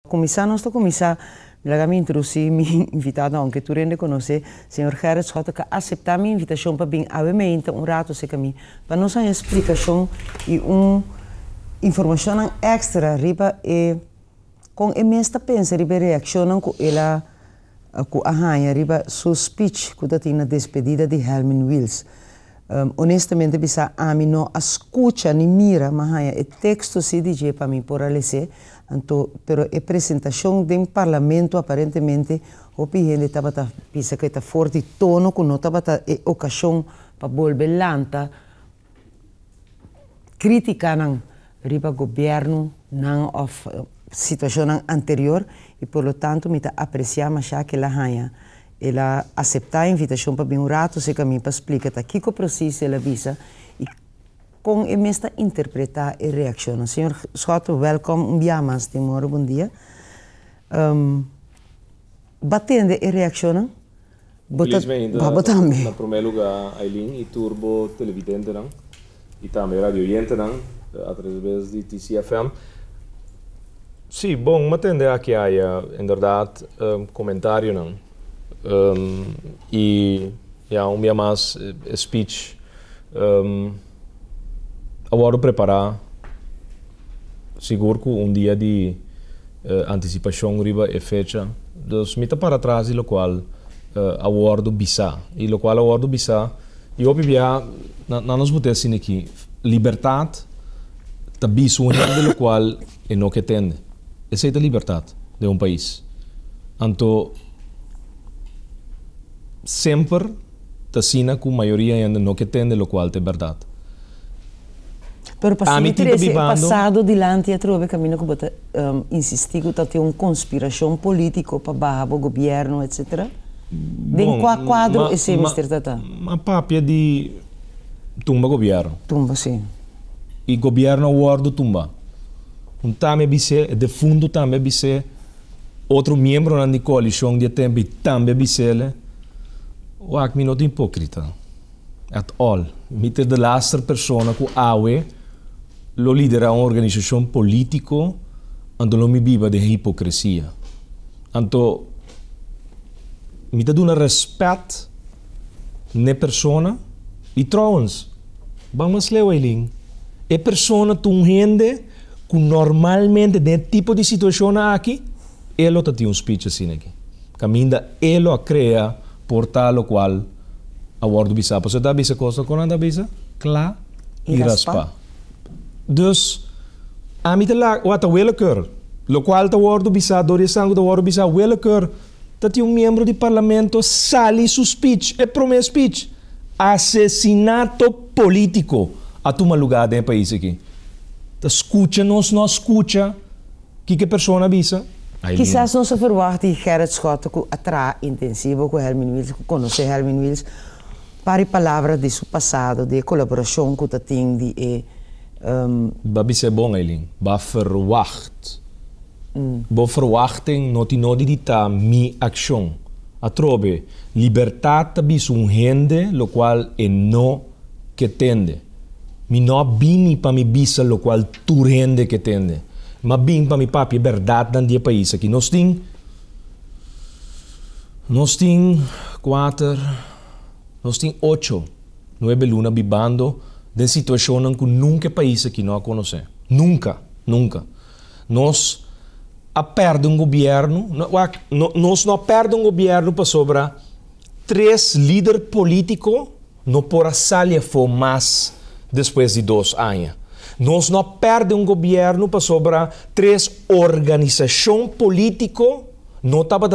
Começar, nós estamos começar, lá me introduzi, me invitado, aunque tu rende conhecer, senhor Gerrit Schotten, que aceitar minha invitação para vir a ver rato se caminho, para nós uma explicação e informação extra, riba, e com a mesma pensa, riba, reação com ela, com a rainha, riba, seu speech, que tem na despedida de Helmin Wills. Honestamente, bisa a mim não escuta nem mira, mas o texto se diz para mim por alecer, então, pero a apresentação do parlamento aparentemente o gente estava bisa que está forte tono que não estava ocasião para volver lanta criticar não riba governo não of situação anterior e por lo tanto me apreciar mais que ela ganha ela aceitar a invitação para vir rato se caminho para explicar aqui que o processo ela visa e com a mesma interpretar e reaccionar. Senhor Schotten, welkom, dia mais, Timor, bom dia. Batendo e reaccionando? Felizmente, na primeiro lugar, Aileen e Turbo Televidente, e também Radio Oriente, através de TCFM. Sim, bom, batendo aqui há, em verdade, comentário, não? E um dia mais, speech, agora preparar seguro que dia de antecipação riba e fecha dos mita para trás e lo qual awardo bisa e lo qual awardo bisa e obvia na nos botar assim aqui liberdade também de lo qual é no que tende essa é a liberdade de um país então sempre tasina com maioria ainda no que tende lo qual é verdade. Pero passado dilante a trove caminho que bota insistir que tem uma conspiração política para barrar o governo, etc. Bem qual quadro esse Mr. Tata? Uma papia de tumba governo. Tumba, sim. E governo guarda tumba. Também bise, de fundo também bise, outro membro da coalição de tempo também bise, o ac minuto hipócrita. At all. Mitte de laatste persona que awe lo lidera uma organização política onde lo mi viva de hipocrisia. Então, me dá um respeito na persona e trouwens, vamos ler Eileen. É persona tu gente que normalmente nesse tipo de situação aqui, ele tem um speech assim aqui. Caminha ele a criar portal o qual a word bisa. Você dá bisa coisa com anda bisa? Klaar e raspa. Dus, a mim lá, wat a willekeur. Lo qual ta word bisa, door sangue da word bisa, willekeur. Dat um membro de parlamento sali su speech, é prome speech. Assassinato político. A tuma lugar de país aqui. Ta escuta, não escuta. Que persona bisa? Quizás não se verwacht die Gerrit Schotten que atra intensivo com Helmin Wills, que conhece Helmin Wills. Pari palavras de seu passado, de colaboração que tem de Babi é bom, Eileen. Ba verwacht. Bo verwachting não dita mi ação. A trobe, liberdade bis gente, lo qual é no que tende. Mi no bini pa mi bisa, lo qual tu rende que tende. Ma bin pa mi papi verdade dan die país aqui. Nós tem 4, nós tem 8, 9 luna bibando de situação que nunca país aqui não conhece. Nunca. Nós perde um governo, nós não perde um governo para sobrar 3 líderes políticos não por a salia for mais depois de 2 anos. Nós não perde um governo para sobrar 3 organizações políticas não estava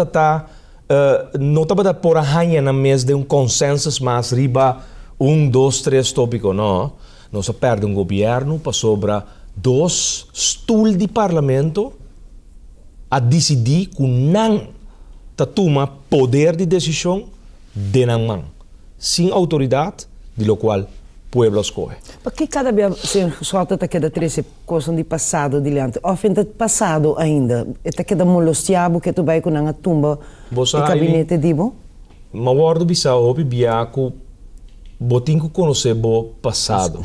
não estava por a ranha na mesa de consenso mais riba 1, 2, 3 tópicos, não. Nós perde um governo para sobrar 2 stools de parlamento a decidir que não toma poder de decisão de não mão, sem autoridade, de lo qual pueblo escolhe. Por que cada vez se solta aquela 13 coisas de passado diante? Ou ainda passado ainda? Está aquela molestiabo que tu vai com a tumba do gabinete de bo? Mas o ordo bisa hoje biaco botin que conhecer o passado.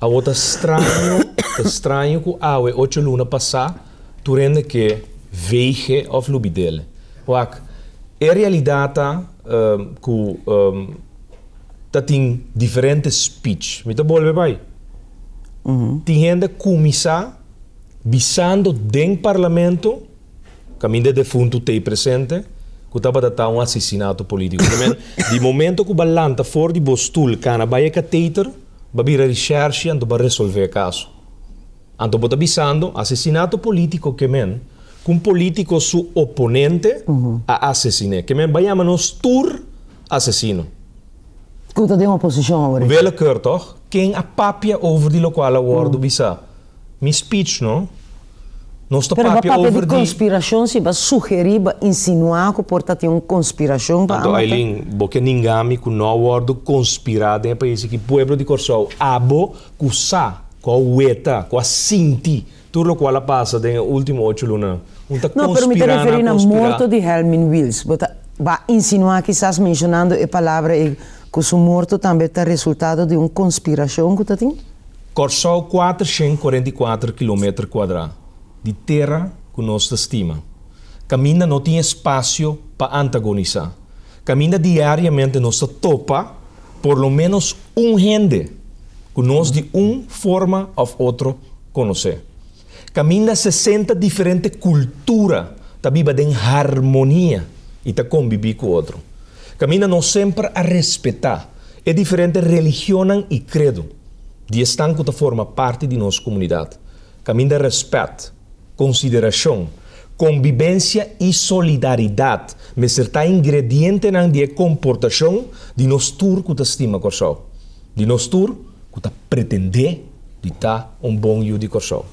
A outra estranho que a 8 luna passar, tu rende que veige of lubidele. Wak, é realidade que tem diferentes speech. Me tá bolve bai. Tem gente começar visando dentro do parlamento, caminho de fundo tem presente, que estava a um assassinato político. De momento que o balanta fora de postul, cana vai a catéter, vai vir a recherche e vai resolver o caso. Então, está visando assassinato político que com político su oponente a assassinar. Que vai chamar-nos tur assassino. Kuta tem uma posição agora. Vele keur toch? Quem a papia over die lokale woorden bisa. Mi speech, no? Nós Pero a papia papel over de conspiração se vai sugerir, vai insinuar que porta tem uma conspiração para então, Aileen, porque ninguém que não word conspirado em país que pueblo de Corsau abo kusa, com ueta, com a sinti, tudo o qual passa no último 8 lunas. Não, pero me estou referindo a morto de Helmin Wills. Vai insinuar que estás mencionando a palavra que o morto também está resultado de uma conspiração que tem? Corsau 444 km² de terra que nós estima. Caminha não tem espaço para antagonizar. Caminha diariamente nós topa por lo menos gente que nós de uma forma ou outra conhecer. Caminha 60 diferentes culturas, tá viva em harmonia e tá conviver com o outro. Caminha não sempre a respeitar é diferente religião e credo. De estão que forma parte de nossa comunidade. Caminha respeito, consideração, convivência e solidariedade, mas certa ingrediente na de comportação de nós tur que estima Corsau. De nós tur que pretende de estar bom io de Corsau.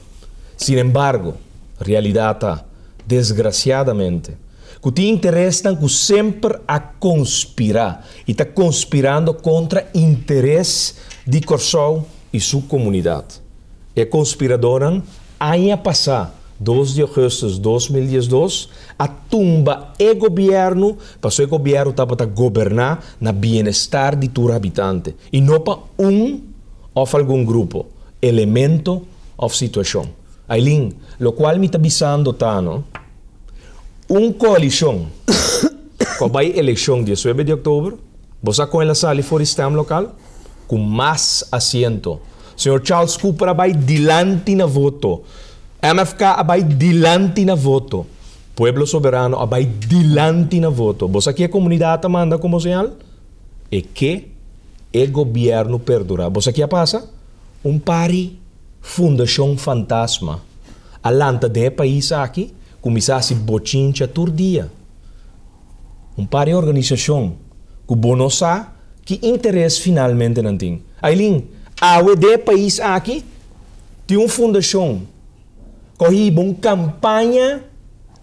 Sin embargo, realidade desgraciadamente, que te interessam que sempre a conspirar e está conspirando contra interesse de Corsau e sua comunidade. É conspiradora a passar 2 de agosto de 2012 a tumba e governo para o governo para governar na bem-estar de todo habitante e não para ou algum grupo, elemento ou situação. Aileen, lo qual me está avisando no? Coalição com a eleição de 19 de outubro, você com ela sali for sistema local com mais assento. Senhor Charles Cooper vai dilante na voto. MFK vai dilante na voto. Pueblo Soberano vai dilante na voto. Você aqui a comunidade manda como sinal é que o governo perdura. Você aqui passa pari fundação fantasma. Alanta de país aqui começasse bochincha todo dia. Pari organização que bonosa que interesse finalmente não tem. Aileen, a de país aqui tem uma fundação corri uma campanha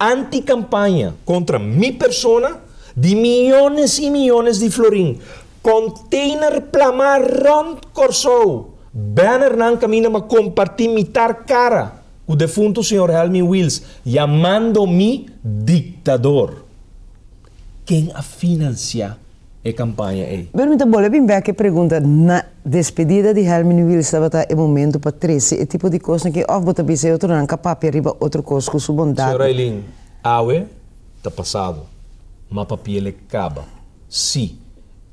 anti-campanha contra minha persona de milhões e milhões de florim. Container plamar rond Corsau. Banner não caminha para compartilhar mitar cara. O defunto senhor Helmin Wills chamando-me ditador. Quem a financia a campanha aí? Permita, boleh bem ver que pergunta na despedida de Helmin Wills estava o momento para 13, é tipo de coisa que ou bota bise outro não capaz arriba outro coisa com sua bondade. Senhor Aileen, awe tá passado, mas papel acaba. Sim,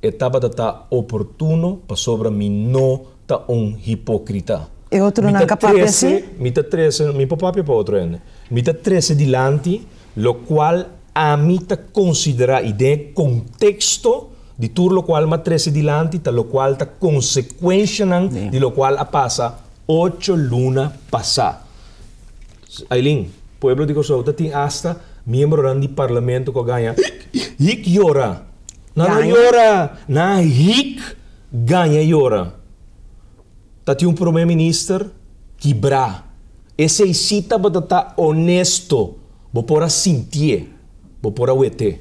estava tá oportuno para sobre mim não tá hipócrita. E outro não capaz assim? Mita 13, mi papá para outro ainda. Mita 13 dilante, lo qual a mim tá considera e de contexto de tudo o qual ma 13 dilante, tá lo qual tá consequência de lo qual a passa 8 luna passa. Aileen, pueblo de Corsau tem hasta membro de parlamento que ganha hik yora. Não yora, na hik ganha yora. Tati um primeiro-ministro quebrar. Esse cita para honesto, vou por sentir, vou por uete.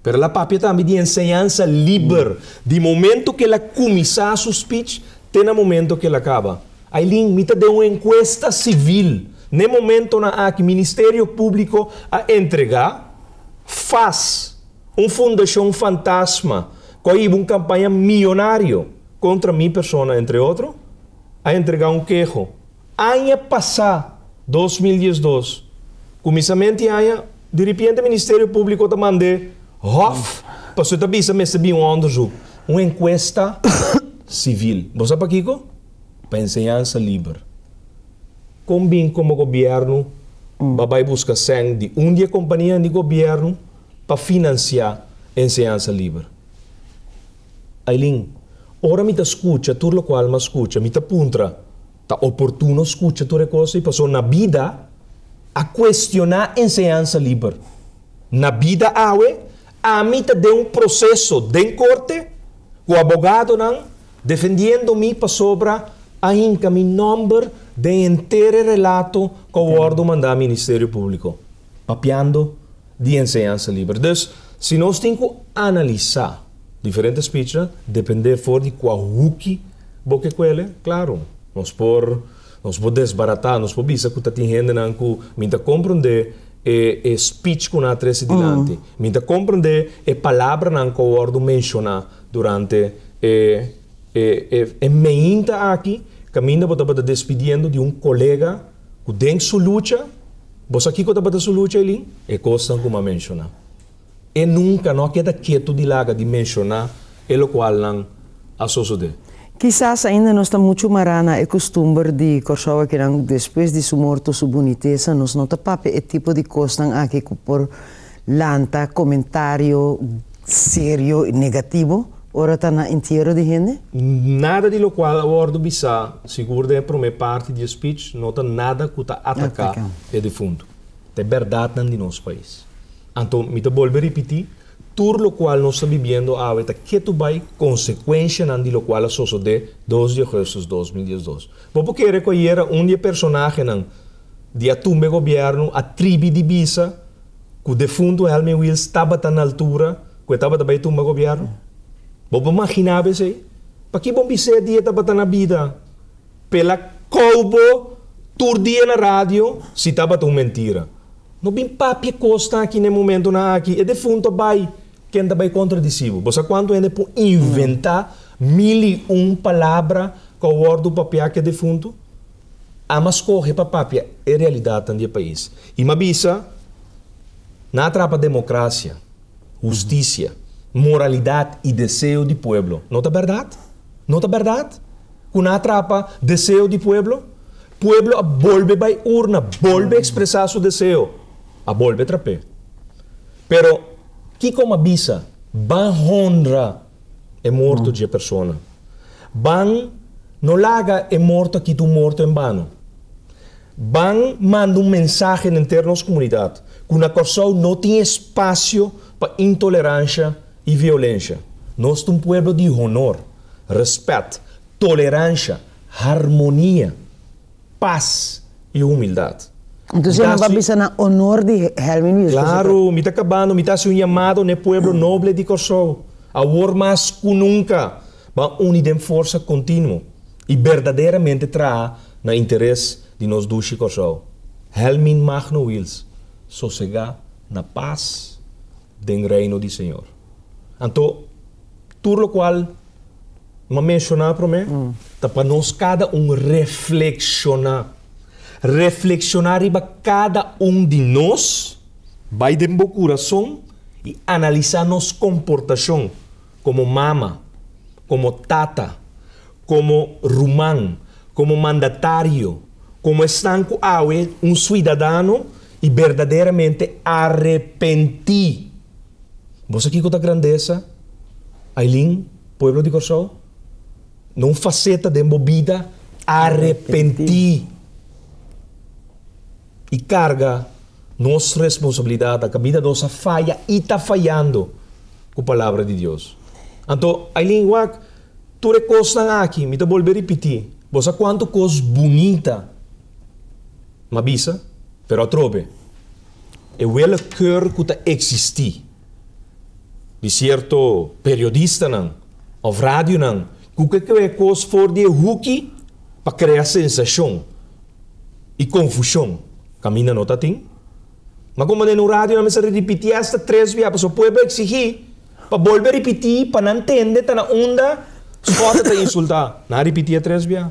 Pero la papia também de enseñança livre. De momento que ela começa a seu speech, tem no momento que ela acaba. Aileen, mita de uma encuesta civil. No momento na que o Ministério Público a entregar, faz uma fundação fantasma, com uma campanha milionária contra minha pessoa, entre outros, a entregar queijo. Ano passado, 2012, Comissamento aí, de repente o Ministério Público te mande Hof, para você também receber um onderzoek, uma encuesta civil. Você sabe Kiko? Para ensinança livre. Combin como governo vai buscar sangue de dia companhia de governo para financiar ensinança livre. Aileen, ora me escuta, tudo o qual me escuta, me puntra, tá oportuno escuta tudo coisa e passou na vida a questionar ensinança livre. Na vida a mim te deu processo de corte, o advogado não defendendo-me para sobra ainda meu nome de inteiro relato que o ordem mandar ao Ministério Público, papiando de ensinança livre. Então, se nós temos que analisar diferentes pitches, depender for de qual huki boque quelle, claro, nós por desbaratar, nós por bisa que está tendo não que minta compreender e speech que na três dilante, minta compreender e palavra não que o ordem menciona durante meinta aqui, caminho para estar despedindo de um colega que tem sua luta, você aqui que está sua luta ali, é coisa como mencionar. E nunca não queda quieto de laga de mencionar o qual não associou. Quizás ainda não está muito marana é costume de corsoa que não depois de sua morte sua boniteza nos nota pape é tipo de coisa aqui que por lanta comentário sério e negativo. Ora está na inteiro de gente? Nada de lo qual o ordem bisa, seguro de primeira parte de speech, nota nada que está atacar o defunto. É verdade não de nosso país. Então, me volto a repetir, tudo o qual nós estamos vivendo agora, que tu vai consequência não de lo qual sucedeu 2 de agosto de 2012. Porque recolher personagem não de atumbe governo, a tribo de bisa, que o defunto Helmi Wills estava na altura, que estava também tumbe governo. Vou imaginar isso. Para que bom dizer dia estava na vida? Pela colbo, todo dia na rádio, se estava tão mentira. Não bem papi costa aqui no momento na aqui, é defunto vai, quem está bem contradicivo. Você quando ainda por inventar 1001 palavras com o ordem do papel que é defunto, a mas corre para papi é realidade no país. E uma bisa, na atrapa democracia, justiça, moralidade e desejo do povo. Não é verdade? Não é verdade? Quando atrapa desejo do povo, pueblo volve para a urna, volve a expressar seu desejo, a volve a trapé. Pero, que como avisa, van honra é morto de pessoa. Van não laga é morto que tu morto em vano. Van manda mensagem interno à comunidade, que uma pessoa não tem espaço para intolerância e violência. Nós somos um povo de honor, respeito, tolerância, harmonia, paz e humildade. Então você não vai pensar na honor de Helmi Wills? Claro, me está acabando, me está sendo chamado no povo nobre de Kosovo. Agora mais que nunca, vai unir força contínua e verdadeiramente traz no interesse de nós dois de Kosovo. Helmi Magno Wills, sossegar na paz do reino do Senhor. Então, tudo o qual me mencionar para mim, tá para nós cada reflexionar. Reflexionar para cada de nós, vai dentro do coração e analisar nossa comportação como mama, como tata, como rumán, como mandatário, como estanco aue, cidadão e verdadeiramente arrepentir. Você aqui com a grandeza, Aileen, povo de Kosovo, não faceta de movida, arrepentir. E carga nossa responsabilidade, a vida nossa falha e está falhando com a palavra de Deus. Então, Aileen, tu recosta aqui, me vou repetir. Você quanto coisa bonita, me avisa, pero trove. É o cor que está existir. De certo periodista não, ou rádio não, que é coisa for de huki para criar sensação e confusão. Camina não está tem. Mas como no rádio não se repetir esta 3 vezes, só pode exigir para voltar a repetir, para não entender, está na onda, só está insultar. Não repetir 3 vezes.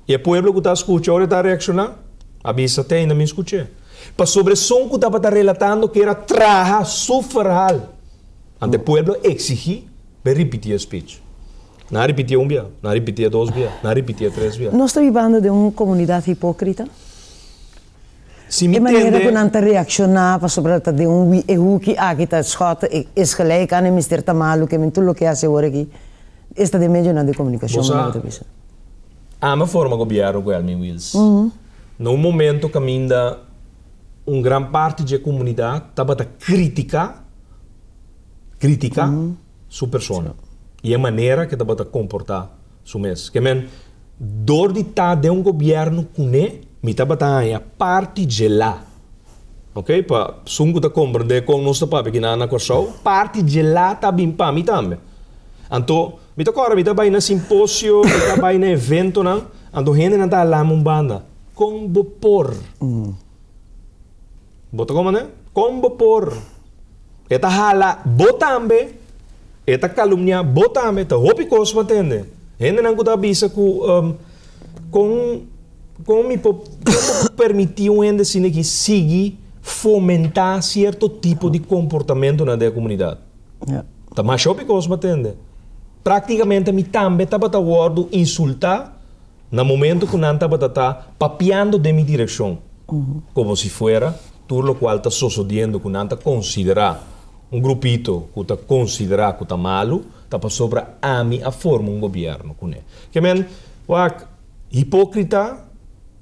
E o povo que está escutando, agora está reaccionando, avisa até ainda me escutei. Para sobre som que estava relatando que era traja sufral. Ante pueblo exigir, para repetir a speech. Não repetia um dia, não repetia 2 dias, não repetia 3 dias. Nós estamos vivendo de uma comunidade hipócrita? Se me de maneira que entende, não está reaccionando sobre de erro que aqui está escota, escalei, que não mister tá malo, que tudo o que hace agora aqui. Esta de meio de comunicação. há uma forma de governo com Elmin Wills. No momento que ainda uma grande parte da comunidade estava a criticar sua pessoa. E a maneira que estava a comportar su mês. Que men, dor de estar de governo com ele, me estava a parte de lá. Ok? Para sungo ta compreender com nosso papo que na corso, parte de lá está bem para mim também. Então, me tá agora, me tá vai na simpósio, me tá vai na evento não, ando gente não tá lá banda, com vapor. Bota como né? Com vapor. Eta hala botambe, eta calumnia botambe, ta hopi kos matende. Gente não tá bisa com me permitir um ende sine que siga fomentar certo tipo de comportamento na da comunidade. Tá mais hopi kos matende. Praticamente me também estava a word insultar no momento que não estava papiando de minha direção. Como se fosse tudo o qual está sucedendo que não está considerar um grupito que está considerar que está malo, está para sobre a mim a forma um governo com ele. Que men, hipócrita,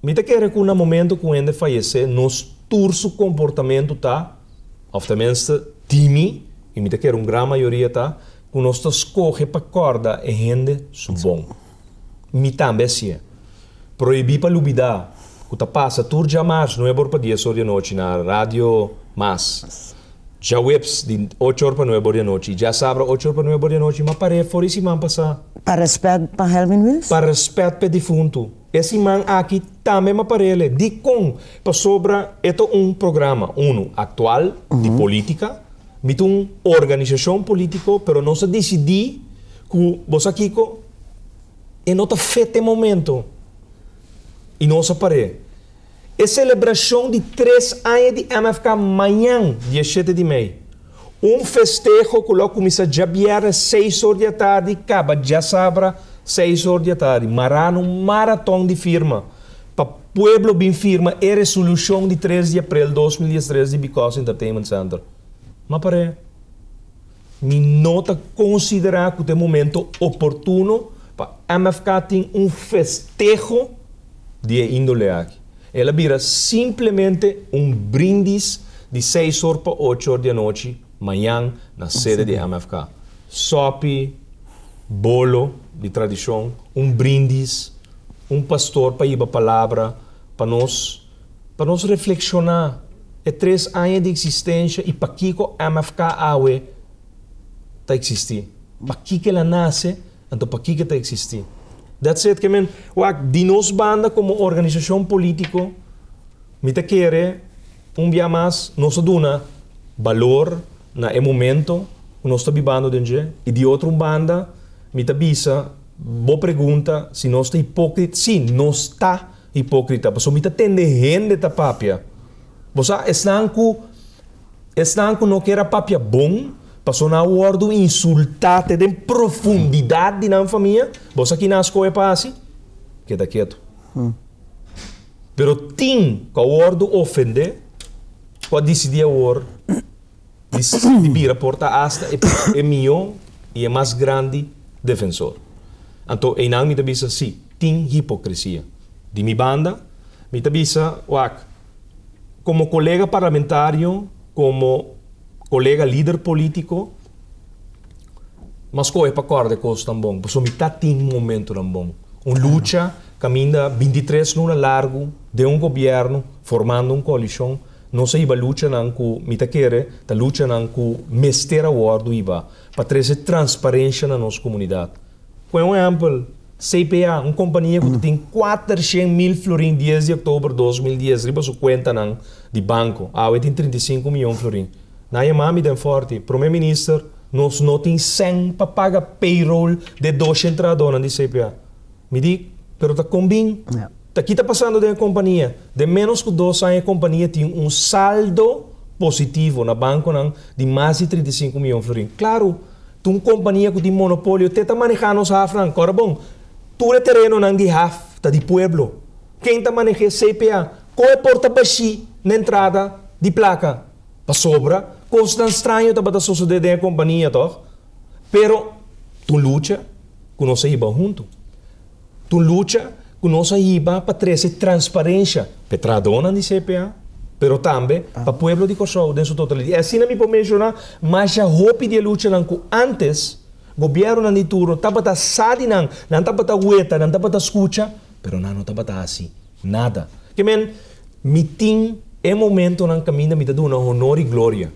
me te quer que no momento que ele falece, nos turso comportamento está, of tenminste time, e me te quer grande maioria está, que nós escolhe para corda e gente bom. Me também assim. Proibir para lubidar. Que tá passa tur jamais não é por dia só de noite na rádio mas já webs de 8 horas para 9 horas de noite. Já sabe 8 horas para 9 horas de noite, mas para fora esse man passar. Para respeito para Elmin Wills? Para respeito para defunto. Esse man aqui também me parece. De com para sobra esto programa atual de política. Mit uma organização política, pero não se decidi que você aqui é não está feito momento e não se pare. É celebração de 3 anos de MFK amanhã, 17 de maio. Festejo que logo começa já às 6 horas da tarde, acaba já sabra 6 horas da tarde. Marano maratão de firma. Para o pueblo bem firma é resolução de 3 de abril de 2013 de Because Entertainment Center. Mas para me nota considerar que é momento oportuno para a MFK ter festejo de índole aqui. Ela vira simplesmente brindis de 6 horas para 8 horas da noite, amanhã, na sede de MFK. Sope, bolo de tradição, brindis, pastor para ir a palavra, para nós reflexionar. É 3 anos de existência e para que a MFK awe está existir. Para que ela nasce, então para que está existir. That's it, que men, de nós banda como organização política, me te quer dia mais, nós dona valor na momento que nós estamos vivendo dentro e de outra banda, me te bisa, boa pergunta, se nós está hipócrita, sim, nós está hipócrita, mas me te tende gente da papia. Você estão que não quer papia bom, passou na ordo insultar de profundidade na família, você aqui na escola passa, queda quieto. Pero tem que o ordo ofender, pode decidir o ordo, de vir a porta hasta é melhor e é mais grande defensor. Então, em não me avisa, sim, tem hipocrisia. De minha banda, me avisa, como colega parlamentário, como colega líder político, mas coisa para corda coisa tão bom, porque me tem momento tão bom. Luta caminha 23 anos largo de governo formando coalição, não se iba luta não com me querer, tá luta não com mestre award iba para trazer transparência na nossa comunidade. Com exemplo, CPA, uma companhia que tem 400 mil florins 10 de outubro de 2010, riba sua conta de banco, tem 35 milhões de florins. Na mami den forte, primeiro-ministro, nós não temos 100 para pagar payroll de 2 entradoras de CPA. Me diz, pero está combin, Aqui está passando de companhia. De menos que 2 anos, a companhia tem um saldo positivo na banco de mais de 35 milhões de florins. Claro, tu uma companhia que tem monopólio, te está manejando os Franco. Agora, bom, tu é terreno não de HAF, tá de pueblo. Quem está manejando CPA? Qual é a porta baixa na entrada de placa? Para sobra, coisa tão estranha para suceder na companhia, toch? Pero, tu luta com nossa IBA junto. Tu luta com nossa IBA para trazer transparência. Petradona de CPA, pero também para o povo de Kosovo, em sua totalidade. E assim, me pode mencionar, mas a roupa de luta que antes, o governo de turno, estava sadi, não estava ueta, não estava escuta, pero não estava assim. Nada. Que men, mitin é momento na caminho me dá uma honor e glória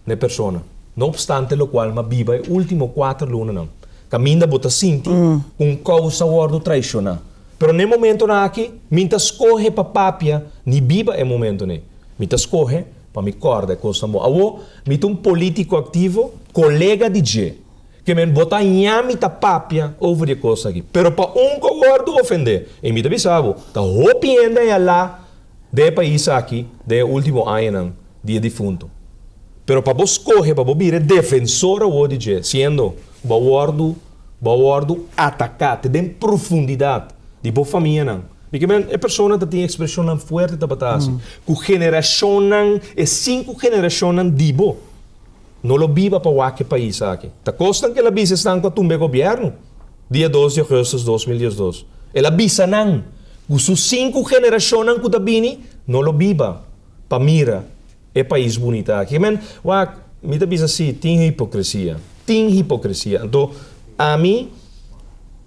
na pessoa. Não obstante o qual, ma viva é último 4 lunas não. Caminho bota sinti com causa ordo traicionar. Pero no momento na aqui, minta escorre para papia, ni viva é momento ne. Minta escorre para me corda coisa boa. Awo, minta um político ativo, colega de G, que me bota nhami ta papia over de coisa aqui. Pero para gordo ofender, e me bisavo, tá hopienda e lá de país aqui, de último ano dia defunto. Pero para vos correr, para vos vir defensora o de G, sendo bordo atacate de profundidade de boa família não. Porque a pessoa tem expressão não forte da batata. Com geração não, é 5 gerações de bo. Não lo viva para o país aqui. Tá costa que ela bisa está com o governo. Dia 12 de agosto de 2012. Ela bisa não. Com suas 5 gerações que tá bini, não lo viva para mira é país bonito aqui. Me bisa assim, tem hipocrisia. Então, a mim,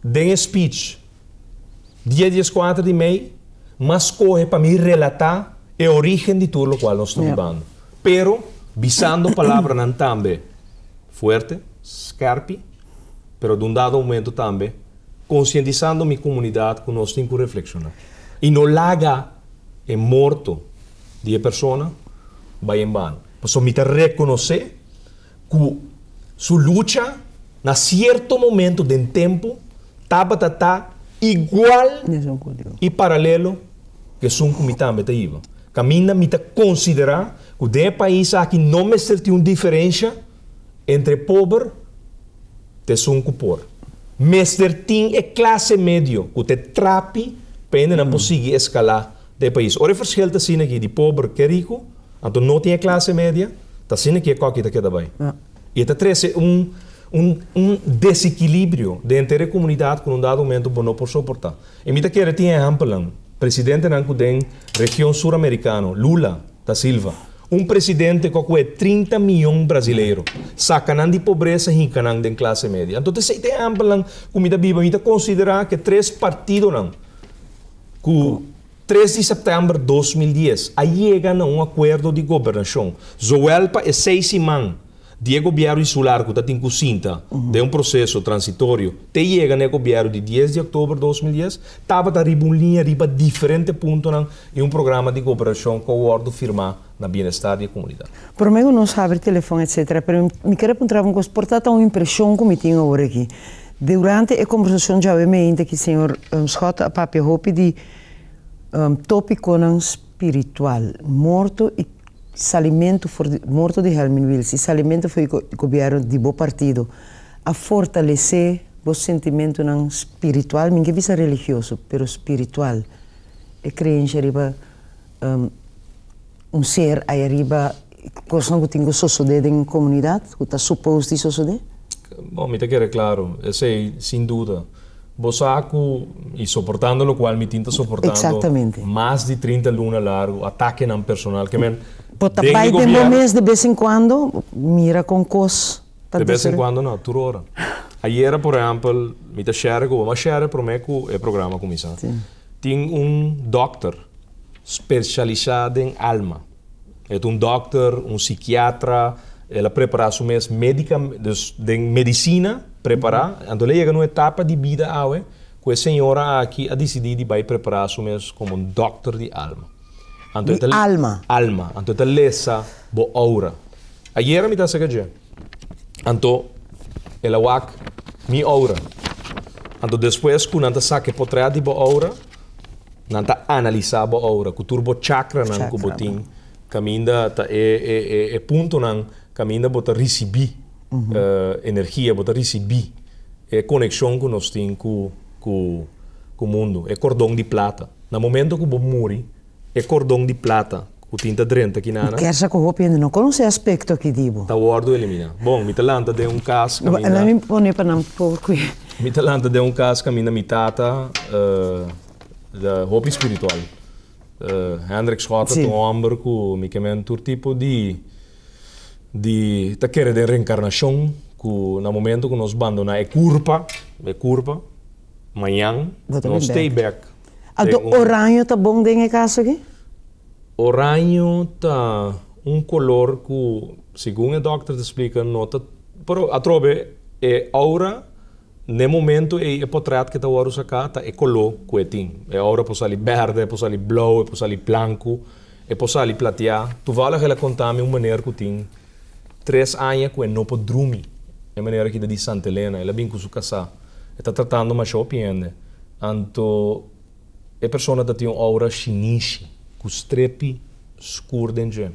den speech dia 14 de maio, mas corre para me relatar a origem de tudo o qual nós estamos vivendo. Pero, visando palavra não também forte, scarpi, pero de dado momento também, conscientizando minha comunidade que nós temos que reflexionar. E não laga é morto de pessoa, vai em vano. Posso me reconhecer que sua luta, na certo momento de tempo, estava igual e paralelo que são como também está indo. Caminha me considerar que o país aqui não me tem uma diferença entre pobre e são que pobre. Mestre tem a classe média que te trape para não conseguir escalar do país. Ora, verschil está assim aqui de pobre que rico, então não tem a classe média, está assim aqui a coque está bem. E está traz um desequilíbrio dentro da comunidade que num dado momento não pode suportar. E me quero ter exemplo, presidente da região sul-americana, Lula da Silva, presidente que é 30 milhões brasileiros, sacando de pobreza e rincando de classe média. Então, tem exemplo que me viva, considerar que 3 partidos, que 3 de setembro de 2010, aí chega a um acordo de governação. Zoelpa é 6 irmãos. Diego governo insular que tem cinta de processo transitório, te chega no governo de 10 de outubro de 2010, estava a linha riba diferente ponto em programa de cooperação com o ordo firmar na bem-estar da comunidade. Por mim não sabe telefone etc, mas me quero perguntar uma coisa, portanto uma impressão que me tenho agora aqui. Durante a conversação já eu me que o senhor Scott a papel hope de tópico espiritual, morto e salimento morto de Helmin Wills, e salimento foi o governo de bom partido a fortalecer o sentimento não espiritual, ninguém visa religioso, pero espiritual. E crença arriba ser aí arriba coisa que tem que suceder em comunidade, que está suposto suceder. Bom, me quer claro, sei sem dúvida. Bosaco e suportando o qual me tinta suportando mais de 30 lunas largo, ataque não personal que men vai de mês de vez em quando mira com cos. De vez em quando não, toda hora. Ayer, por exemplo, me te share com uma share para mim que é programa começar. Tem doctor especializado em alma. É doctor, psiquiatra, ela prepara o mês de medicina, preparar, então ele chega numa etapa de vida que a senhora aqui a decidir de vai preparar o mês como doctor de alma. De alma? Alma. Então ele lesa bo aura. Ayer me está seguindo. Então ela wak mi aura. Então depois quando ela sabe que pode de bo aura, Nanta analisar a aura, que turbo chakra nan ku botin, caminda ta ponto nan caminda bota receber energia, bota receber conexão com nós tem com o mundo, cordão de plata. No momento que você morre, cordão de plata, que tinta drenta aqui na. Quer saber que eu ainda não conheço aspecto aqui dibo. Tá guardo elimina. Bom, me talanta de caso caminda. Ela me põe para não pôr aqui. Me talanta de caso caminda mi tata da hope espiritual. Hendrik Schotten, um homem que me queimou todo tipo de tá querendo de reencarnação, que no momento que nós abandonamos curva, amanhã nós stay back. O oranho tá bom dentro da casa aqui? Oranho tá color que, segundo o doutor te explica, nota, pero a trobe aura no momento é portrait que tá agora cá tá color que tem. Aura pode ser verde, pode ser blue, pode ser branco, pode ser plateado. Tu vale que ela contar uma maneira que tem 3 anos que não pode dormir. É maneira que de Santa Helena, ela vem com sua casa. Está tratando mais shopping. Então, a pessoa tem uma aura chinesa, com strepe escuro dentro. O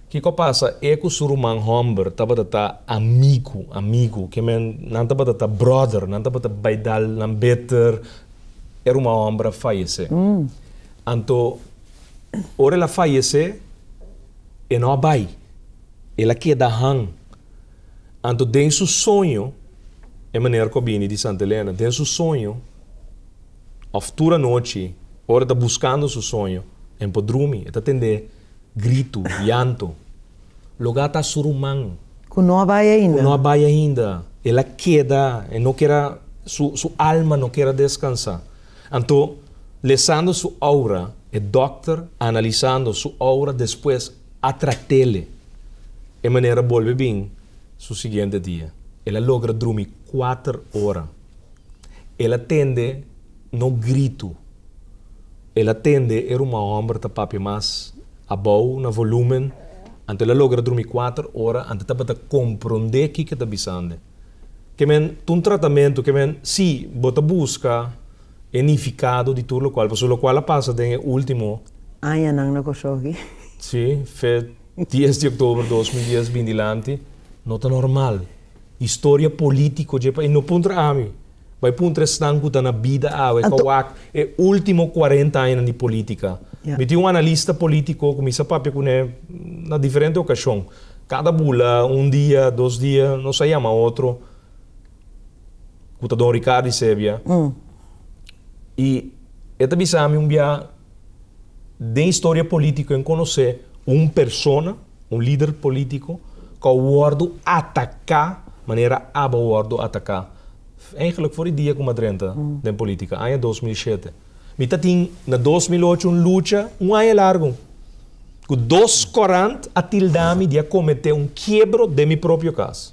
que passa é que o ser humano homem está amigo, que não está brother, não está baidal, não better, era uma homem a falecer. Então, ora ela falece, e não vai. Ela queda hang. Então, dentro do sonho, é maneira que eu vim de Santa Helena, dentro do sonho, a futura noite, hora está buscando o sonho, em podrumi, está tendo grito, llanto. Lugar está surumang. Que não vai ainda. Não vai ainda. Ela queda, não quer, sua alma não quer descansar. Então, lesando sua aura, o doctor analisando sua aura, depois atratele. É maneira volve bem, o seguinte dia. Ela logra dormir 4 horas. Ela tende no grito. Ela tende era uma homem que papi mais abau no volume. Então ela logra dormir 4 horas. Então ela compreender o que está pensando. Que um tratamento que se bota busca unificado de tudo o qual, porque o qual passa tem o último. Ai, não na coxogi. Sim, foi 10 de outubro de 2010 bindilante. Não está normal. História política e não ponto a mim. Vai ponto estanco na vida é último 40 anos de política. Me tinha um analista político que me sabe que na diferente ocasião. Cada bula, dia, 2 dias, não se chama outro. Que está Dom Ricardo e Sébia. E esta bisame dia de história política em conhecer persona, líder político, que o wordo atacar, maneira aba o wordo atacar. Eigenlijk voor die dia como adrenta de política, ano 2007. Mita tem na 2008 luta ano largo. Com 240 atildami de cometer quebro de meu próprio caso.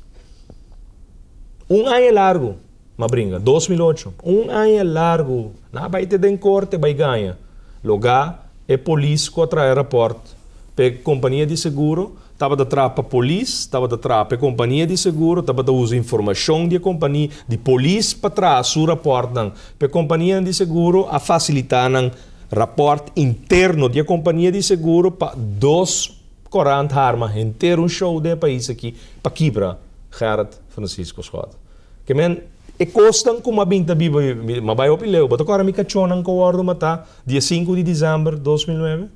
Ano largo, ma brinca, 2008. Ano largo, na vai ter em corte, vai ganhar. Lugar é polícia contra aeroporto. Pe companhia de seguro, estava da trapa polícia, estava da trapa companhia de seguro, estava da usa informação de companhia de polícia para trás o raporte pe companhia de seguro a facilitar o raporte interno de companhia de seguro para 240 armas inteiro show de país aqui para quebrar Gerard Francisco Scott. Que costam como a binta biba, mas vai opileu, mas agora me cachonan com o ordem matar dia 5 de dezembro de 2009.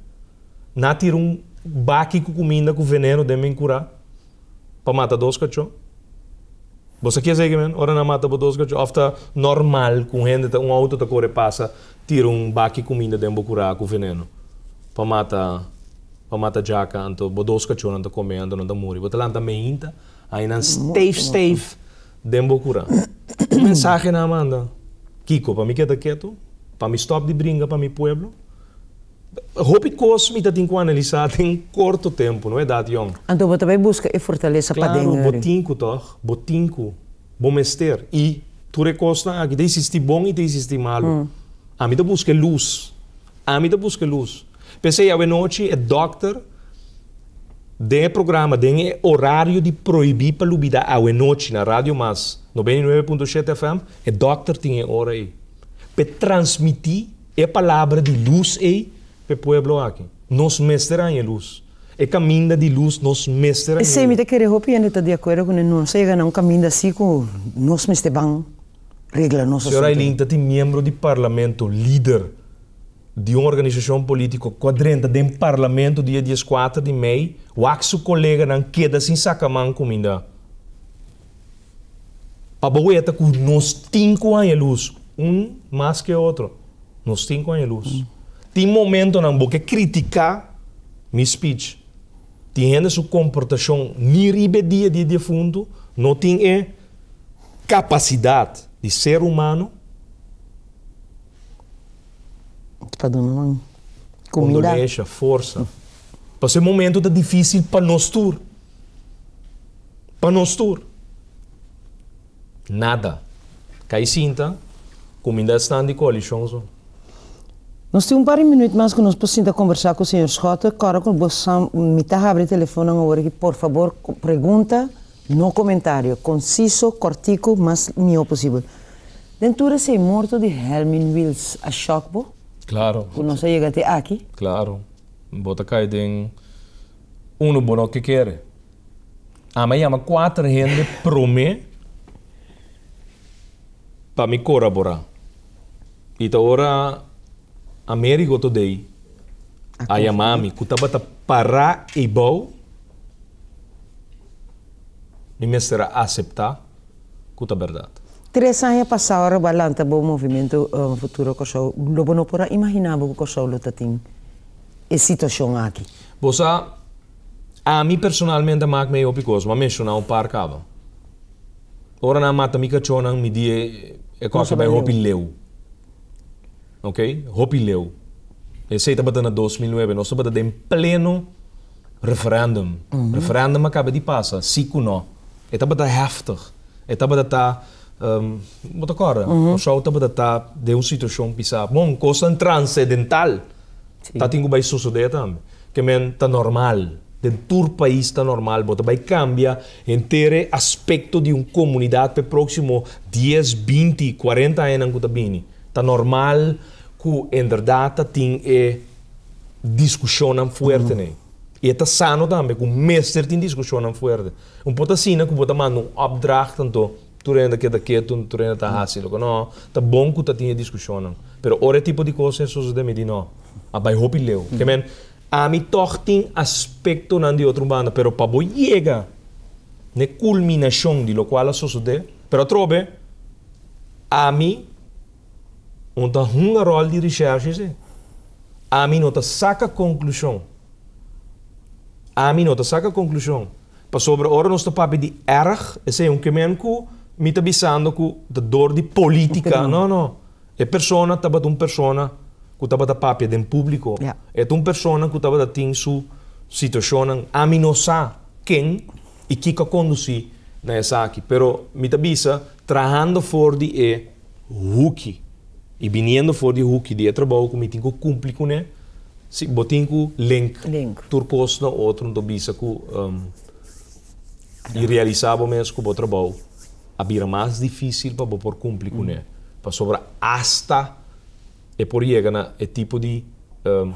Na tira baki com comida com veneno de me curar para matar 2 cachorros. Você quer dizer que ora na mata 2 cachorros, afta normal com gente auto da corre passa tira baki comida de me curar com veneno para matar jaca então 2 cachorros não comendo não morre. Você lá também inta aí não stave de me curar. Mensagem na manda. Kiko para me quedar quieto, para me stop de brinca para mi pueblo. Hoop ik koos me dat in analisar em curto tempo, não é dado, Jong? Então você vai buscar e fortalecer para dentro. Claro, botinco toch, botinco, bom mester. E tu recosta aqui, tem existe bom e tem existe malo. A mim da busca luz, Pensei a noite é doctor, de programa, de horário de proibir para lubida a noite na rádio, mas 99.7 FM, é doctor tinha hora aí. Para transmitir É palavra de luz aí para o povo aqui. Nós mestra em luz. É caminho de luz, nós mestra em luz. Se me te querer roupa, ainda está de acordo com não chega a um caminho assim com nós mestre bang regla nossa. Senhora Eileen, tem membro do parlamento, líder de uma organização política, quadrenta de parlamento dia 14 de maio, o seu colega não queda sem sacaman comida. Para boeta que nós 5 anos luz, mais que outro, nós 5 anos luz. Tem momento não vou criticar meu speech. Tem ainda sua comportação, nem ribe dia de fundo, não tem capacidade de ser humano. Para donar comida. Condolência, força. Para esse momento tá difícil para nós tour. Para nós tour. Nada. Cai cinta, comida está de coalição. Nós temos par de minutos mais que nós possamos conversar com o senhor Scott. Agora, quando você me está abrindo o telefone agora, por favor, pergunta, no comentário, conciso, cortico, mas melhor possível. Dentro de ser morto de Helmin Wills, a choque, Claro. quando nós chegamos até aqui? Claro. Bota cá tem bono que quer. Amanhã chama 4 gente prome para me colaborar. E agora América today. A yamami kutabata para e bom. Me mestra aceitar kuta verdade. 3 anos passaram, balanta o movimento futuro que eu não posso imaginar que eu tenho essa situação aqui. Você, a mim personalmente, mag me opicos, mas mencionar par cava. Ora na mata me cachonang me die é coisa bem hopi leu. Ok? Hopi leu. Esse aí estava na 2009, nós estamos em pleno referendum. Referendum acaba de passar, sim ou não. Estava heftig. Estava wat agora? O show estava de uma situação pisar. Bom, coisa transcendental. Tá tinha vai suceder também. Que men tá normal. Dentro do país está normal, mas vai cambiar inteiro aspecto de uma comunidade para o próximo 10, 20, 40 anos que está vindo. Está normal que, em verdade, tem discussão forte. Né? E está sano também, que o mestre tem discussão forte. Um pouco assim, que você manda um opdracht, tanto, tu renda que daqui, tu renda tá fácil. Não, está bom que tu tenha discussão. Mas, ora tipo de coisa, isso de me não. Vai roupa e leu. Que men, a mim toch tem aspecto na de outra banda, pero para boi chega na culminação de lo qual sucede, pero trobe a mim não tá um rol de recherche, a mim não tá saca conclusão, para sobre ora nós tá papi de erg, esse é um caminho que me tá bisando que da dor de política, não, é persona tá bat persona que estava da papia do público. É uma pessoa que estava da tem sua situação a mim não sabe quem e que conduzir nessa aqui. Pero me tabisa trabalhando fora de Huki e vindo fora de Huki de trabalho que me tenho que cumprir com ele. Se botinho que link turcos na outro não tabisa que e realizava mesmo que o trabalho a vira mais difícil para por cumprir com ele. Para sobre hasta e por chegar na tipo de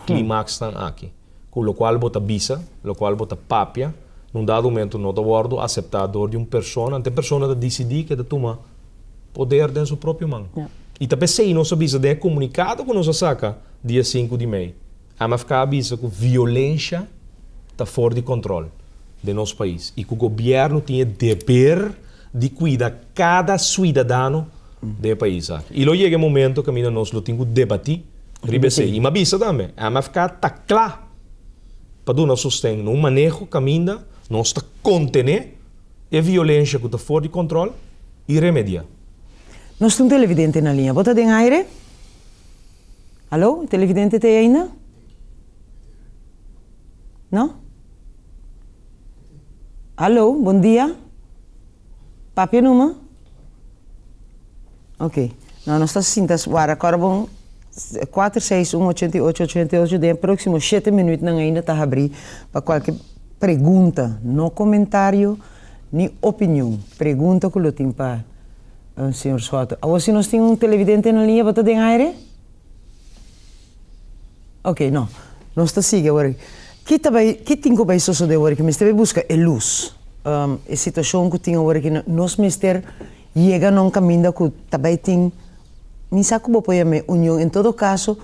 clímax aqui. Com o qual bota bisa, o qual bota papia, num dado momento não está aceitável de uma pessoa, a pessoa decidir que toma poder dentro do seu próprio mão. E também se não sabia de comunicado com nossa saca dia 5 de maio, a ficar avisa que violência está fora de controle de nosso país e que o governo tinha dever de cuidar cada cidadão do país. E lo chega o momento que nós lo temos que debater, e me avisa também, a ficar claro para dar nosso sustento, no manejo caminho, nós está contener a violência que está fora de controle e remediar. Nós temos um televidente na linha, bota em aire? Alô, televidente tem ainda? Não? Alô, bom dia? Papi número? Ok. Não, nós estamos assim, agora vamos 461-8888, de próximo 7 minutos não ainda está a abrir para qualquer pergunta, no comentário, nem opinião. Pergunta que eu tenho para o senhor Scott. Ou se nós temos um televidente na linha, bota em aire? Ok, no. Non sta siga, ora. Que tinha bem só de ora que me esteve busca é luz. A situação que tinha ora que nós mister chega num caminho que também tem me saco bo me união em todo caso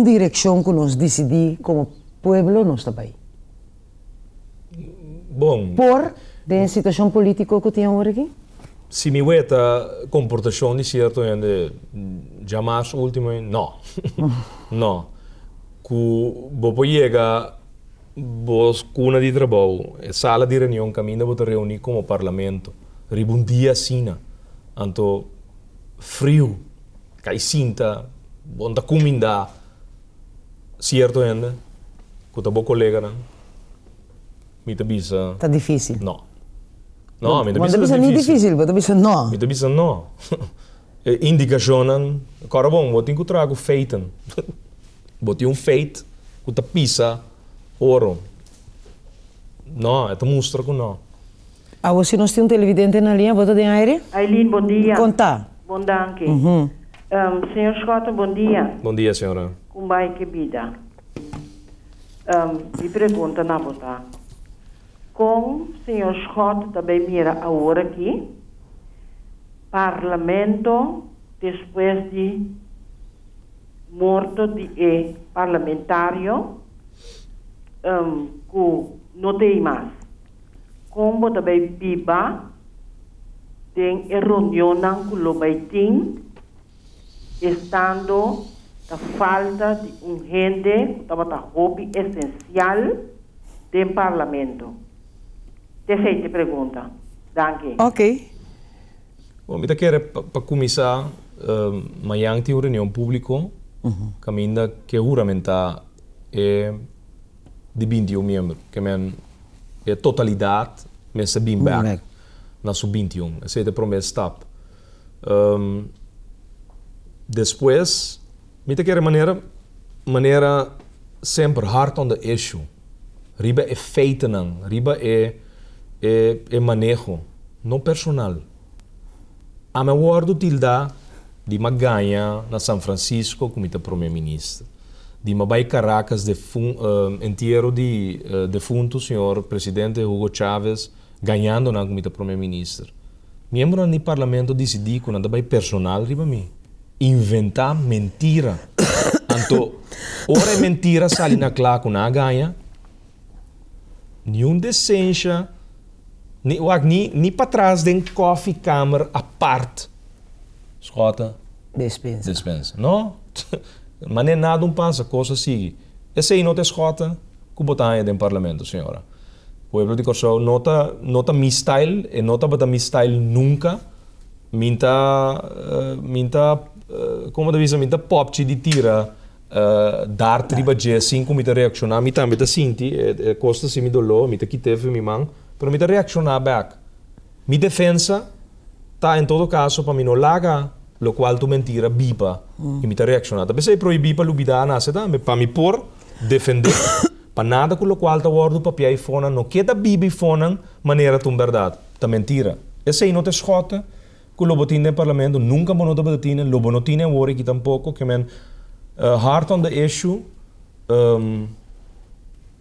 direção que nós decidir como pueblo nós também. Bom. Por da situação política que tinha ora aqui? Se me veta comportação de certo ainda jamais último não. Não. Que bo chega vos cuna de trabalho, sala de reunião caminho para reunir como parlamento, um dia assim, anto frio, cai cinta, bonta comida, certo ainda, que tá bom colega, não? Me tá bisa. Tá difícil. Não. Não, me tá bisa difícil, mas tá bisa não. Me tá bisa não. Indicação, cara bom, vou ter que trago feito. Vou ter feito, que tá pisa. Ouro. Não, é tão mostra que não. Ah, você não tem televidente na linha, bota de aire? Aileen, bom dia. Conta. Bom dia. Senhor Scott, bom dia. Bom dia, senhora. Como vai que vida? Me pergunta na botar. Com o senhor Scott também mira a hora aqui, parlamento, depois de morto de parlamentário, que não tem mais. Como também biba, tem reunião que lo vai ter, estando a falta de gente que estava a hobby essencial do parlamento. Te feita pergunta. Danke. Ok. Bom, eu quero para começar, amanhã tem uma reunião pública, caminho que juramentar é de 21 membros, que é a totalidade, mas é bem back, na sub-21, essa é a primeira step. Depois, eu quero maneira sempre hard on the issue. Riba é feita não, riba é manejo, não personal. A meu word utilidade de uma ganha na São Francisco como primeiro-ministro. De uma bai Caracas inteiro de defunto senhor presidente Hugo Chávez ganhando na como primeiro-ministro. Membro do parlamento decidiu que não é personal riba mim. Inventar mentira. Então, ora é mentira sali na clá com a ganha. Nenhum decência ni para trás de coffee câmara a parte. Escuta. Dispensa. Não? Mas nem nada passa, coisa sigue. Esse aí não te escuta que botar no parlamento, senhora. O povo de Corsão nota mi style e nota bata mi style nunca. Minta como deve minta pop de tira dar triba je assim como minta reaccionar, minta sinti costa se mi dolor, minta que teve mi mão, pero minta reaccionar back. Mi defensa tá em todo caso para mim não larga lo qual tu mentira bipa e me tá reaccionando. Talvez é proibir para lubidar na seda, para me por defender, para nada com lo qual tá guardo papel e fona, não queda biba e fona maneira tu verdade, tá mentira. Esse aí não te escota, que lo botin no parlamento nunca mo nota botin, lo bonotin worry que tampouco que men hard on the issue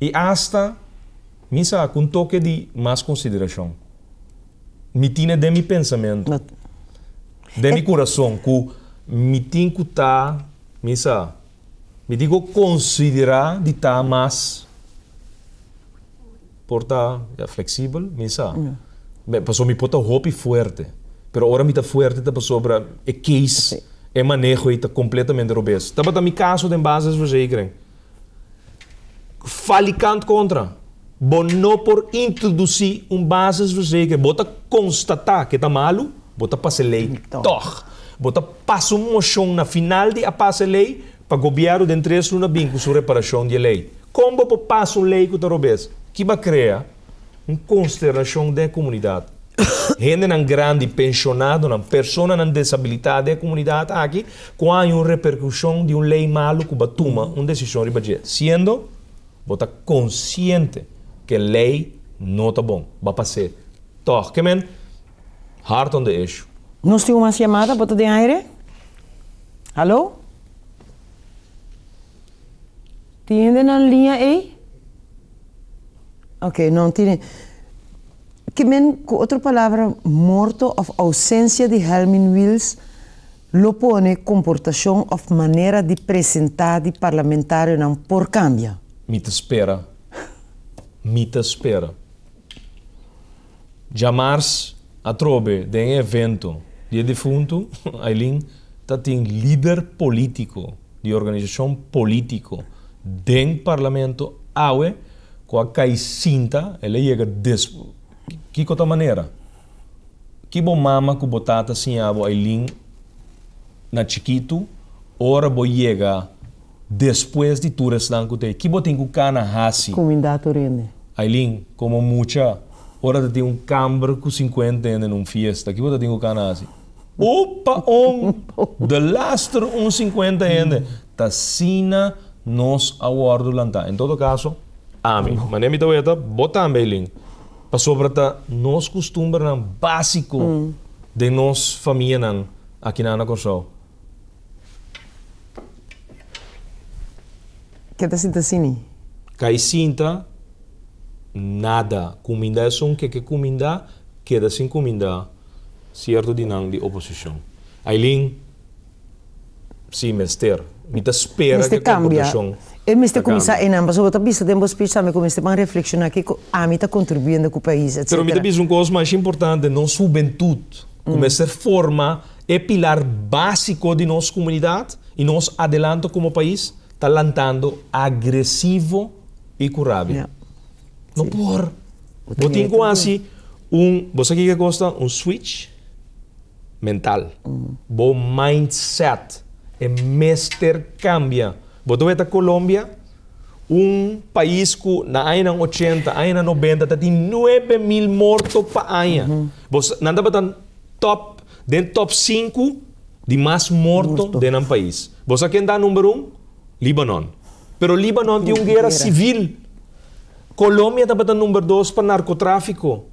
e hasta misa com toque de mais consideração. Me tinha de mi pensamento. De mi coração, que me tem que estar, me digo considerar de estar mais porta flexível, passou me pota roupa forte, pero agora me tá forte tá passou para é case, é manejo e tá completamente obeso. Tá para mi caso de bases você creem. Falicante contra, bom não por introduzir bases você que bota constatar que tá malo. Bota passa lei, toch. Bota passa moção na final de a passa lei para o governo de três na binco sobre reparação de lei. Como passa lei que está robês? Que vai criar uma consternação da comunidade. Gente não grande pensionado, não pessoa não desabilidade da comunidade aqui, com a uma repercussão de uma lei malo que vai tomar uma decisão ribadia. Sendo, bota consciente que a lei não está bom, vai passar. Toch, que men? Hard on the issue. Nós temos uma chamada, bota de aire? Alô? Tiene na linha aí? Ok, não tiene. Que men, com outra palavra, morto ou ausência de Helmin Wills, lo pone comportação ou maneira de apresentar de parlamentário não por cambia. Me te espera. Jamais a trobe de um evento de defunto, Aileen, tem líder político, de organização político, dentro do parlamento, com a caicinta, ele chega después. Que outra maneira? Que bom mama que botata assim abo Aileen na chiquito, ora bo chega depois de tu restante que que botem com cana hasi. Comunidade rende. Aileen, como mucha, ora tem um cambre com 50 anos num fiesta, que botem com cana hasi. Opa, de lastro 50 anos, ta sina nos awardo lanta. Em todo caso, ami, mas nem me dá eta, bota Aileen. Para sobre nos costumes básico de nos família aqui na Corsol. Que está sinta assim? Cai sinta nada. Comida é só que comida queda sem comida, certo de não de oposição. Aileen, sim, mester. Me espera que a comportação. E me está começando a ambas outras pistas, temos pensar como está a reflexionar que a mim está contribuindo com o país, etc. Pero me está uma coisa mais importante, nossa juventude, começar a formar é pilar básico de nossa comunidade e nós adelanto como país, está lantando agressivo e curável. Yeah. Não por. Eu tenho quase você que gosta switch mental, bom mindset, é mestre cambia. Você vai Colômbia, país que na anos 80, anos 90, tem 9.000 mortos por ano. Você não está dentro top 5 de mais mortos dentro do país. Você quem dá número 1? Líbano. Pero Líbano tem uma guerra civil. Colômbia está número 2 para narcotráfico.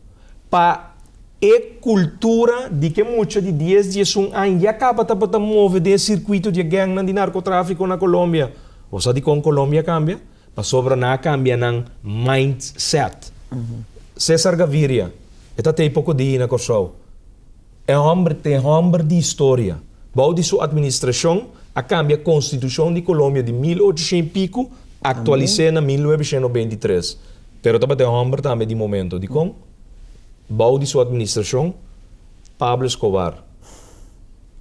Para a cultura de que muitos de 10 dias já acaba de mover de circuito de guerra de narcotráfico na Colômbia. Você sabe como Colômbia cambia? Para sobre na cambia ng mindset. César Gaviria, esta tem pouco dia na Corsol. É homem de história. Bom de sua administração, a cambia a Constituição de Colômbia de 1800 pico, atualizada na 1923. Pero também é homem também de momento. De como? Bom de sua administração, Pablo Escobar.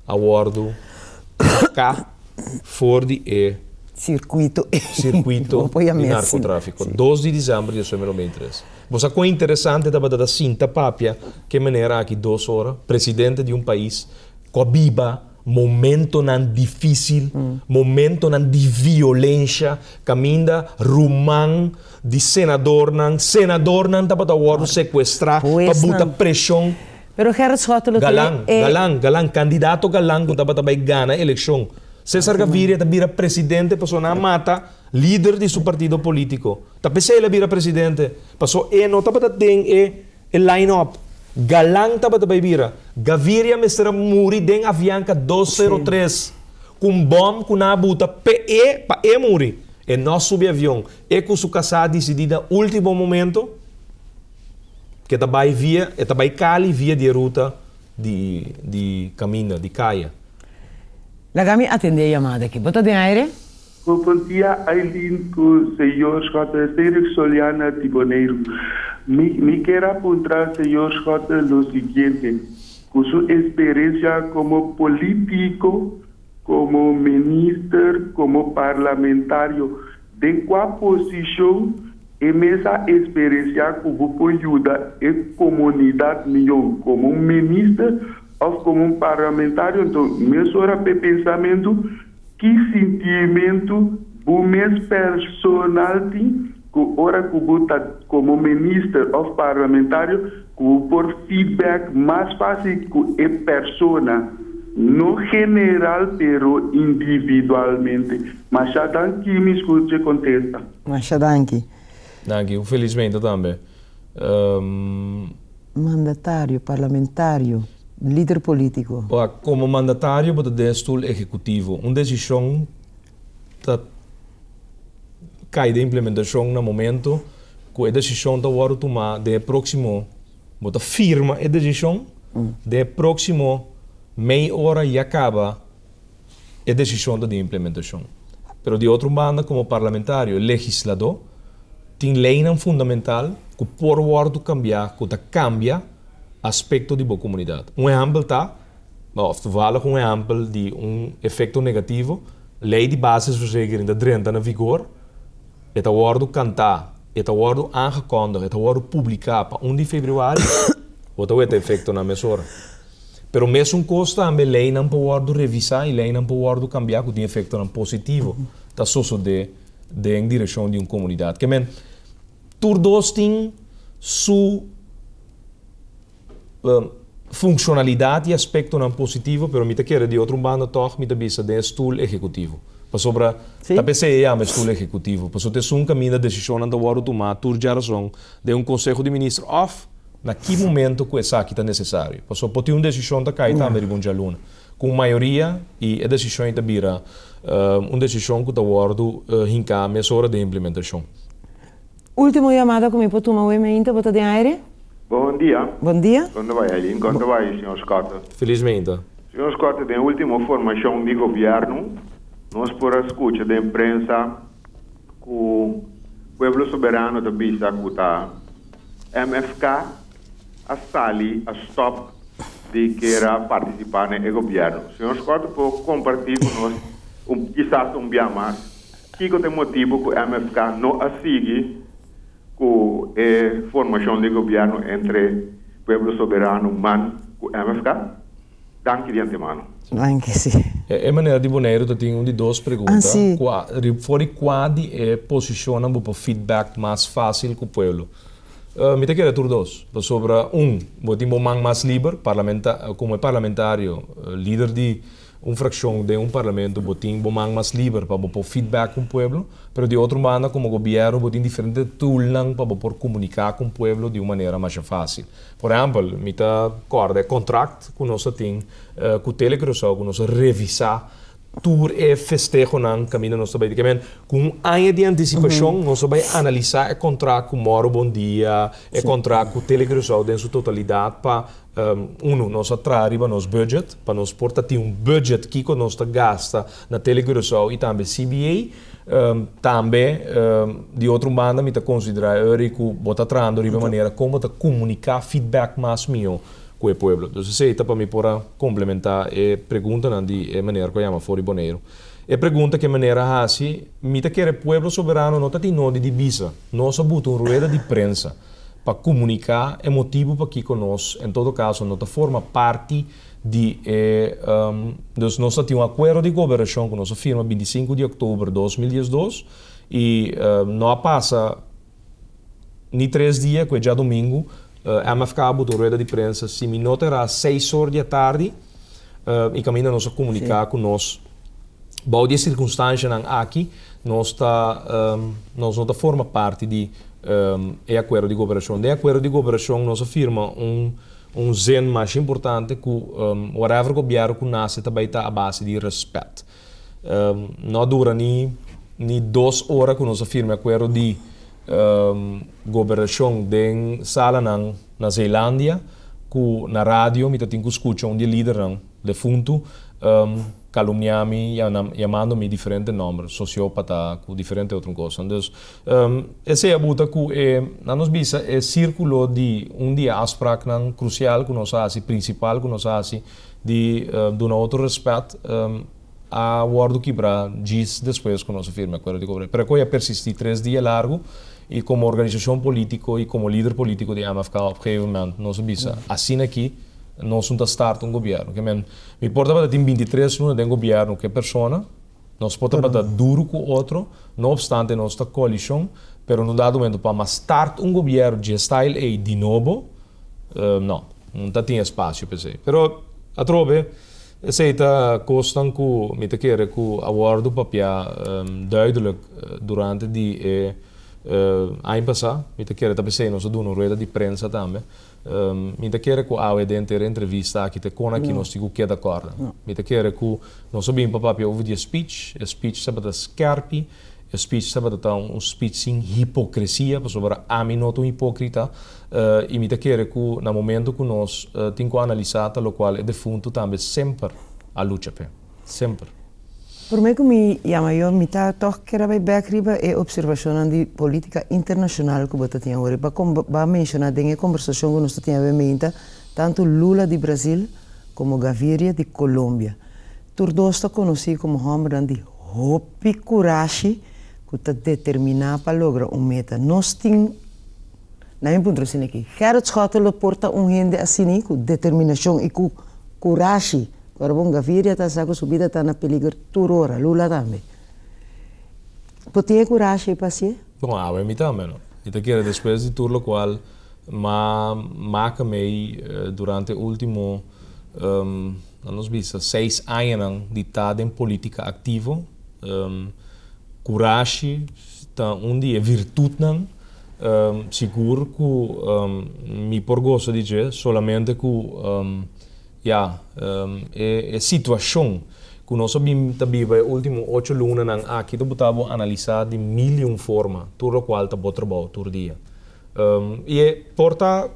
Awardo cá for de circuito de narcotráfico. 2 de dezembro de 2023. Você é interessante da cinta papia que maneira aqui 2 horas, presidente de um país, com biba, momento não difícil, momento não de violência, caminha rumang de senador não estava a sequestrar, para botar pressão. Pero Galán, candidato galán que estava a ganhar a eleição. César Gaviria vira presidente, passou na mata, líder de seu partido político. Tapos ele vira presidente, passou não estava tem line-up. Galán estava a vira. Gaviria mestra muri den Avianca 203. Com bom, com na buta, para muri. E nós subi avião. E com sua casa decidida, último momento, que estava cali via de ruta de caminho, de caia. Lagami atende a chamada aqui. Bota de aire? Bom dia, Aileen, com o senhor Jota Cedric Soliana Tiboneiro. Me quero apontar, senhor Jota, o seguinte: com sua experiência como político, como ministro, como parlamentário, de qual posição essa experiência que você ajuda a comunidade nenhuma, como ministro ou como parlamentário? Então, meu hora de pensamento, que sentimento o meu personal tem, que hora que você como ministro ou parlamentário, que por feedback mais fácil que a persona, no general, pero individualmente. Mas já danke, me escute contesta. Mas já danke. Danke, infelizmente também. Mandatário, parlamentário, líder político. Como mandatário, você tem estilo executivo. Uma decisão cai de implementação no momento que a decisão está agora tomar de próximo, bota firma a decisão, de próximo meia hora e acaba a decisão de implementação. Pero de outra banda, como parlamentário, legislador, tem lei fundamental que por word cambiar, que cambia aspecto de boa comunidade. Exemplo está, toevallig exemplo de efeito negativo, lei de basisverzekering de 30 na vigor, het wordt cantar, het wordt aangekondigd, het wordt publicado para 1 de februari, wat het effecto na mesora. Pero mesmo costa a lei não pode revisar e lei não pode cambiar que tem efeito positivo, tá só em direção de uma comunidade. Que men, todos têm sua funcionalidade e aspecto positivo, pero me quer de outro bando toch me bisa de stoel executivo. Para sobre a PCE é stoel executivo. Para sobre um caminho de decisão anda o tomar tur de razão de conselho de ministro off naquele momento que essa aqui está necessário. Para sobre ter uma decisão da cair também de bom aluno. Com maioria e a decisão está vira uma decisão que está guardo hinca mesura de implementação. Última chamada comigo para tomar o e-mail, bota de aire. Bom dia. Bom dia. Quando vai, Aline? Quando vai, senhor Scott? Felizmente. Senhor Scott, tem a última formação de governo. Nós, por a escuta da imprensa, que o povo soberano da Bisa, que está MFK, a sali, a stop de querer participar no governo. Senhor Scott, pode compartilhar com nós, quizás dia mais, que tem motivo que o MFK não siga com a formação de governo entre o povo soberano man e o MFK? Danke de antemano. Anche sì. É maneira de Bonaire, eu tenho de duas perguntas. Fora qual é a posição para feedback mais fácil com o povo? Me te quero tur dois. Sobre vou ter mais livre, como parlamentário, líder de uma fração de parlamento, vou ter mais livre para pôr feedback com o povo, mas de outra maneira, como governo, vou ter diferentes tools para pôr comunicar com o povo de uma maneira mais fácil. Por exemplo, me te acorda contrato que nós temos com o Telecruzão, que nós revisar tour e festejo não caminho nós também com ano de antecipação nós vamos analisar o contrato com Moro Bom Dia o contrato com o Telecruzão em sua totalidade para nós atrair para nosso budget para nós portar budget que nós gasta na Telecruzão e também CBA também de outra banda me considerar que bota trando de maneira como comunicar feedback mais meu com o povo. Então, se para mim para complementar a pergunta de maneira que eu chamo fora Bonaire. A pergunta que maneira assim, me quer o povo soberano não tem nada de visa, nós botar uma rueda de prensa para comunicar o motivo para que conosco, em todo caso, não forma parte de nós temos um acordo de governação que nós firma 25 de outubro de 2012 e não passa nem 3 dias, que é já domingo. MFK botou rueda de prensa, se me notará 6 horas da tarde e caminha nós a comunicar com nós. Bom, de circunstância aqui, nós não forma parte de acordo de governação. De acordo de governação, nós afirma zen mais importante que whatever governo que nasce também está à base de respeito. Não dura nem 2 horas que nós afirma acordo de governação de sala na Zelândia que na rádio me tenho que escutar de líder de fundo caluniami chamando-me diferentes nomes sociopata com diferentes outras coisas então essa é a buta que nós visa é círculo de dia aspraak crucial que nós faz principal que nós faz de um outro respeito a word que para diz depois que nós firma acordo de governo para que eu persistir 3 dias largo e como organização política e como líder político de MFK, op een gegeven moment, nós visa assim aqui, nós vamos startar governo. Que me importa para ter 23 anos de governo que pessoa, nós podemos para duro com outro, não obstante nossa coalição, pero no dado momento para start governo de style A de novo, não tem espaço para isso. Pero a trove, essa coisa que me quer que a word papia duidelijk durante de ano passado, me quer também nós damos uma rueda de prensa também. Me quer que a dentro entrevista aqui com aqui nós temos que dar acordo. Me quer que nós sabemos papia ouvir speech sabe da scarpi, speech sabe tá speech sem hipocrisia, sobre a mim não tão hipócrita, e me quer que no momento que nós temos que analisar o qual é de fundo também sempre a luta pé, sempre. Por mim que a maior metade toch que era bem riba é observação de política internacional que você tinha agora, para mencionar a conversação que nós tínhamos tanto Lula de Brasil como Gaviria de Colômbia. Todos está conhecido como homem de hopi coragem que está determinado para lograr meta. Nós temos, na minha ponto assim aqui, Gerrit Schotten porta gente assim com determinação e com coragem. Agora, bom, Gaviria está sendo subida, está na peligro turora, Lula também. Pode ter coragem para si? Bom, a mim também, não. E depois de tudo o qual marca me durante o último nós vimos 6 anos de estar em política ativa, coragem, onde é virtude, seguro que me porgoso dizer, solamente que é situação que nós vivemos nos últimos 8 anos aqui, nós podemos analisar de milhões de formas, tudo o qual está trabalhando todo dia. E porta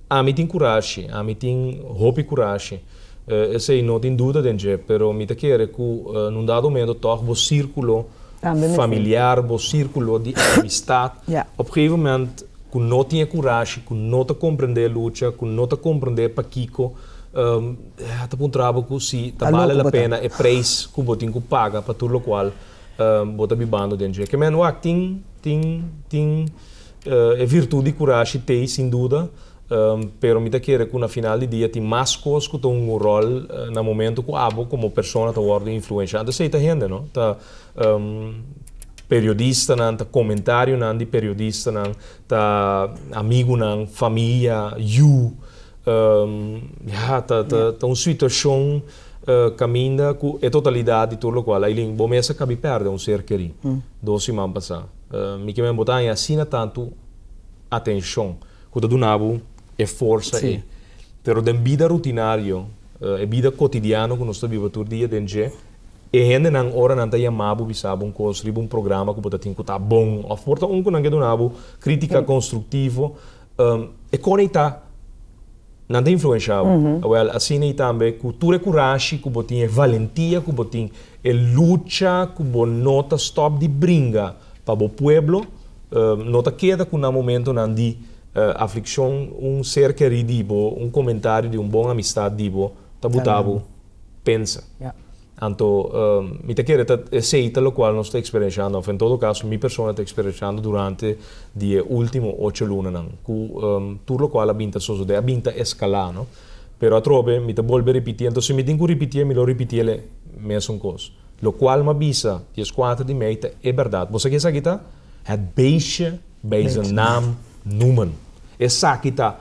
a mim tem coragem, a mim tem hope e coragem. Essa não tem dúvida dentro, mas me quer que num dado momento toque o círculo familiar, o círculo de amistade. Op gegeven moment, que não tinha coragem, que não te compreender a luta, que não te compreender para Kiko, está um trabalho que se vale a pena é preço que você tem que pagar para tudo o qual você está vivendo dentro. Que mesmo tem é virtude e coragem, tem sem dúvida. Pero me quer que na final do dia tem mais coisas que estão um rol no momento que abo como pessoa está ordem de influência. Antes sei gente, não? Tá periodista não, tá comentário não, de periodista não, tá amigo não, família, tá uma situação caminha com a totalidade de tudo o qual aí bom mesa cabe perde um ser querido. 12 semanas passar. Me que me botar em assina tanto atenção, que do nabo é força é. Pero da vida rutinário, a vida cotidiana que nós vivemos todo dia dentro, e gente não hora não tá chamado bisabo construir programa que pode ter que estar bom, ou porta que não do nabo crítica construtiva, e conectar não tem influenciado. Well, assim também cultura e coragem, que você tem valentia, que você tem luta, que você nota stop de brinca para o povo, nota queda que no momento não de aflição ser querido, comentário de bom amistade dibo, tabutabo, pensa. Então, me quer aceita o qual nós estamos experienciando, em todo caso, minha pessoa está experienciando durante os últimos 8 anos, que tudo o qual a vinta sucede, a vinta escalar, não? Pero a trobe, me volve a repetir, então se me tenho que repetir, me lo repetir a mesma coisa. O qual me avisa, que as 4 de meia é verdade. Você quer saber? Het beestje bij zijn naam noemen. Essa aqui está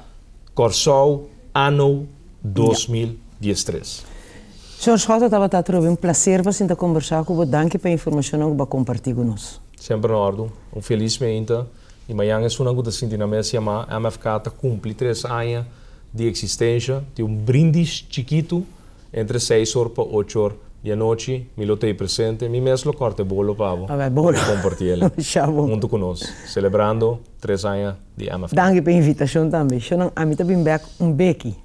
Corsol ano 2013. Senhor Schotten, estava um prazer para conversar com você. Danke pela informação que você compartilhou conosco. Sempre na ordem. Felizmente, e amanhã é uma coisa assim, na mesa chama MFK está cumpre 3 anos de existência. Tem brindis chiquito entre 6 horas para 8 horas. E a noite, me lo tenho presente, me mesmo corte bolo pavo. Bolo. Compartilha. Junto conosco, celebrando 3 anos de MFK. Danke pela invitação também. Eu não, a mim também um beque.